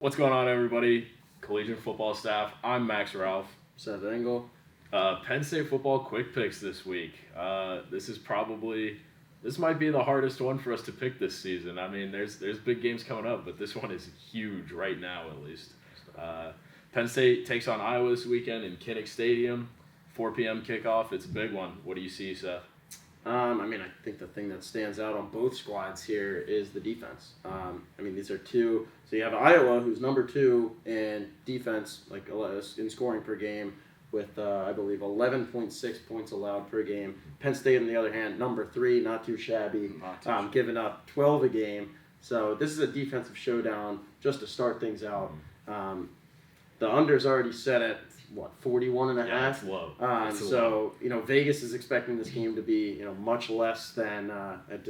What's going on, everybody? Collegian football staff. I'm Max Ralph. Seth Engle. Penn State football quick picks this week. This might be the hardest one for us to pick this season. I mean, there's big games coming up, but this one is huge right now, at least. Penn State takes on Iowa this weekend in Kinnick Stadium, 4 p.m. kickoff. It's a big one. What do you see, Seth? I think the thing that stands out on both squads here is the defense. These are two. So you have Iowa, who's number 2 in defense, in scoring per game, with I believe 11.6 points allowed per game. Penn State, on the other hand, number 3, not too shabby, giving up 12 a game. So this is a defensive showdown just to start things out. The under's already set at 41 and a half. It's low. So Vegas is expecting this game to be much less than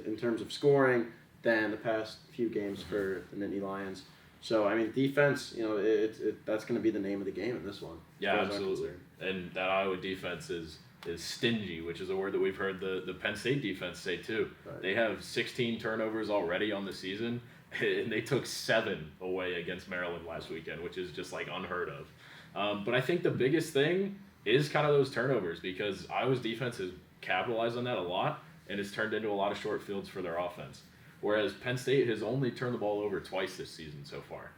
in terms of scoring than the past few games for the Nittany Lions. So defense, that's going to be the name of the game in this one. Yeah, absolutely. And that Iowa defense is stingy, which is a word that we've heard the Penn State defense say too. Right. They have 16 turnovers already on the season, and they took 7 away against Maryland last weekend, which is just unheard of. But I think the biggest thing is kind of those turnovers, because Iowa's defense has capitalized on that a lot, and it's turned into a lot of short fields for their offense. Whereas Penn State has only turned the ball over twice this season so far.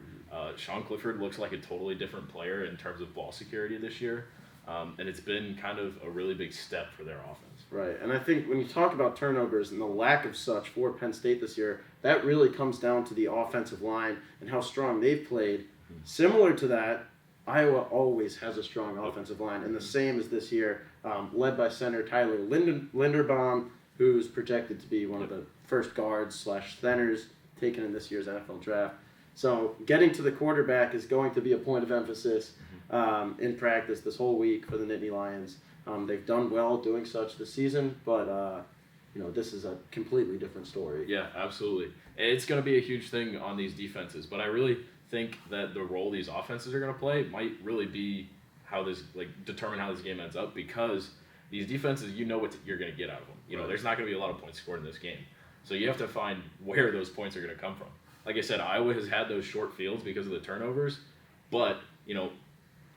Sean Clifford looks like a totally different player in terms of ball security this year, and it's been kind of a really big step for their offense. Right, and I think when you talk about turnovers and the lack of such for Penn State this year, that really comes down to the offensive line and how strong they've played. Similar to that, Iowa always has a strong offensive line, and the same as this year, led by center Tyler Linderbaum, who's projected to be one of the first guards / centers taken in this year's NFL draft. So getting to the quarterback is going to be a point of emphasis in practice this whole week for the Nittany Lions. They've done well doing such this season, but this is a completely different story. Yeah, absolutely. It's going to be a huge thing on these defenses, but I really think that the role these offenses are going to play might really be how this determine how this game ends up, because these defenses, what you're going to get out of them. Right. There's not going to be a lot of points scored in this game, so you have to find where those points are going to come from. Like I said, Iowa has had those short fields because of the turnovers, but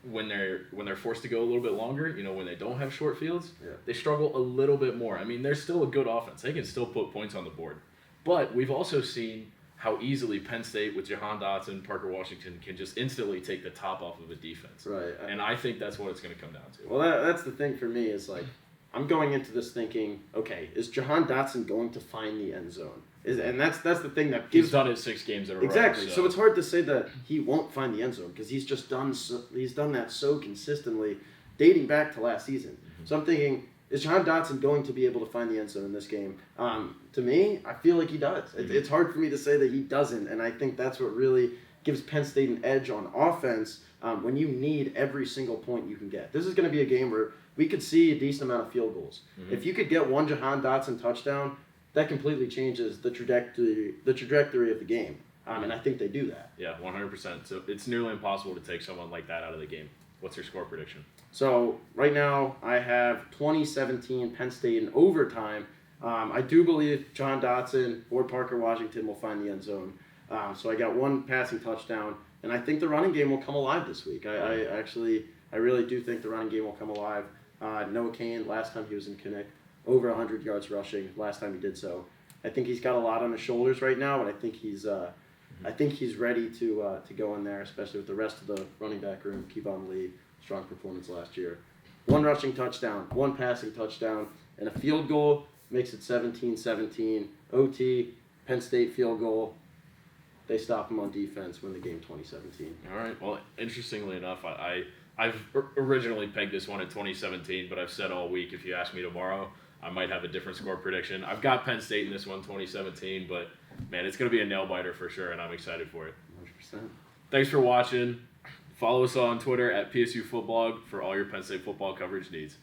when they're forced to go a little bit longer, when they don't have short fields, they struggle a little bit more. They're still a good offense. They can still put points on the board, but we've also seen how easily Penn State with Jahan Dotson, Parker Washington can just instantly take the top off of a defense. Right. And I think that's what it's going to come down to. Well, that's the thing for me is I'm going into this thinking, okay, is Jahan Dotson going to find the end zone? And that's the thing that gives. He's done it 6 games in a row. Exactly. So it's hard to say that he won't find the end zone, because he's just done that so consistently, dating back to last season. Mm-hmm. So I'm thinking, is Jahan Dotson going to be able to find the end zone in this game? To me, I feel like he does. Mm-hmm. It's hard for me to say that he doesn't, and I think that's what really gives Penn State an edge on offense when you need every single point you can get. This is going to be a game where we could see a decent amount of field goals. Mm-hmm. If you could get one Jahan Dotson touchdown, that completely changes the trajectory of the game. And I think they do that. Yeah, 100%. So it's nearly impossible to take someone like that out of the game. What's your score prediction? So right now I have 2017 Penn State in overtime. I do believe Jahan Dotson or Parker Washington will find the end zone. So I got 1 passing touchdown, and I think the running game will come alive this week. I really do think the running game will come alive. Noah Cain, last time he was in Kinnick, over 100 yards rushing last time he did so. I think he's got a lot on his shoulders right now, but I think he's ready to go in there, especially with the rest of the running back room. Kevon Lee, strong performance last year. 1 rushing touchdown, 1 passing touchdown, and a field goal makes it 17-17. OT, Penn State field goal. They stop him on defense, win the game 2017. All right. Well, interestingly enough, I've originally pegged this one at 2017, but I've said all week, if you ask me tomorrow, I might have a different score prediction. I've got Penn State in this one, 2017, but, man, it's going to be a nail-biter for sure, and I'm excited for it. 100%. Thanks for watching. Follow us on Twitter at PSU Footblog for all your Penn State football coverage needs.